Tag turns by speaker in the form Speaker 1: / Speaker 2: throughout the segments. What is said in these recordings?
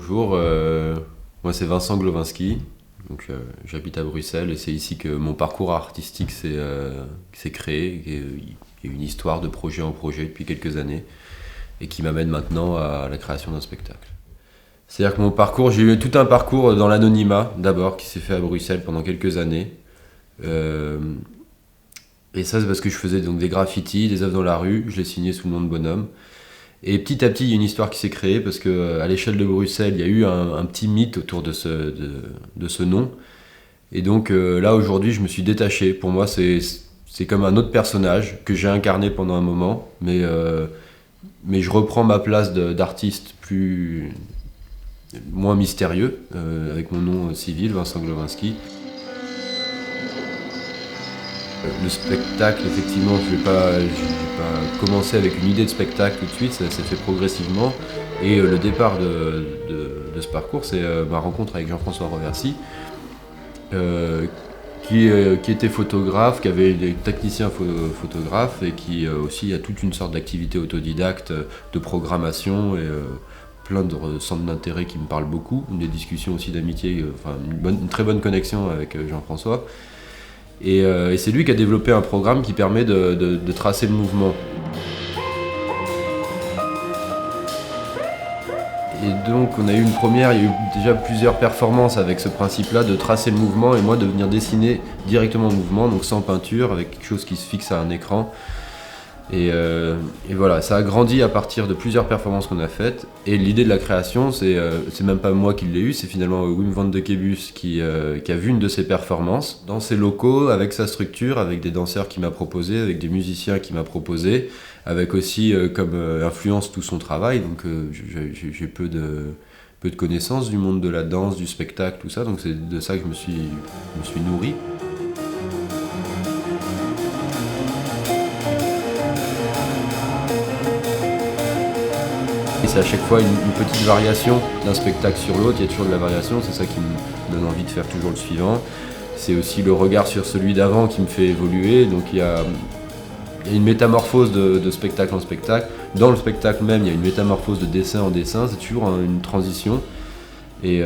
Speaker 1: Bonjour, moi c'est Vincent Glowinski, donc j'habite à Bruxelles et c'est ici que mon parcours artistique s'est créé. Il y a une histoire de projet en projet depuis quelques années et qui m'amène maintenant à la création d'un spectacle. C'est-à-dire que mon parcours, j'ai eu tout un parcours dans l'anonymat d'abord qui s'est fait à Bruxelles pendant quelques années. Euh, et ça c'est parce que je faisais donc des graffitis, des œuvres dans la rue, je les signais sous le nom de Bonhomme. Et petit à petit, il y a une histoire qui s'est créée parce qu'à l'échelle de Bruxelles, il y a eu un petit mythe autour de ce nom. Et donc là, aujourd'hui, je me suis détaché. Pour moi, c'est comme un autre personnage que j'ai incarné pendant un moment, mais je reprends ma place d'artiste moins mystérieux, avec mon nom civil, Vincent Glowinski. Le spectacle, effectivement, je vais pas commencer avec une idée de spectacle tout de suite, ça s'est fait progressivement. Et le départ de ce parcours, c'est ma rencontre avec Jean-François Reversy, qui était photographe, qui avait des techniciens photographes et qui aussi a toute une sorte d'activité autodidacte de programmation et plein de centres d'intérêt qui me parlent beaucoup, des discussions aussi d'amitié, enfin une très bonne connexion avec Jean-François. Et c'est lui qui a développé un programme qui permet de tracer le mouvement. Et donc on a eu une première, il y a eu déjà plusieurs performances avec ce principe-là de tracer le mouvement et moi de venir dessiner directement le mouvement, donc sans peinture, avec quelque chose qui se fixe à un écran. Et voilà, ça a grandi à partir de plusieurs performances qu'on a faites. Et l'idée de la création, c'est même pas moi qui l'ai eu, c'est finalement Wim van de Kebus qui a vu une de ses performances dans ses locaux, avec sa structure, avec des danseurs qu'il m'a proposé, avec des musiciens qu'il m'a proposé, avec aussi comme influence tout son travail. Donc j'ai peu de connaissances du monde de la danse, du spectacle, tout ça. Donc c'est de ça que je me suis nourri. Et c'est à chaque fois une petite variation d'un spectacle sur l'autre, il y a toujours de la variation, c'est ça qui me donne envie de faire toujours le suivant. C'est aussi le regard sur celui d'avant qui me fait évoluer, donc il y a une métamorphose de spectacle en spectacle. Dans le spectacle même, il y a une métamorphose de dessin en dessin, c'est toujours une transition. Et il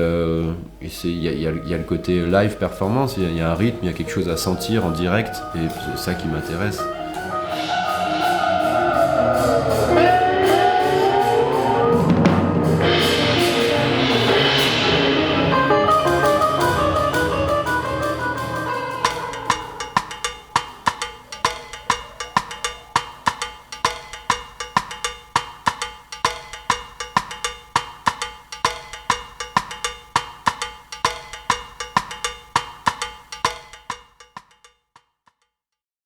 Speaker 1: y a le côté live performance, il y a un rythme, il y a quelque chose à sentir en direct, et c'est ça qui m'intéresse.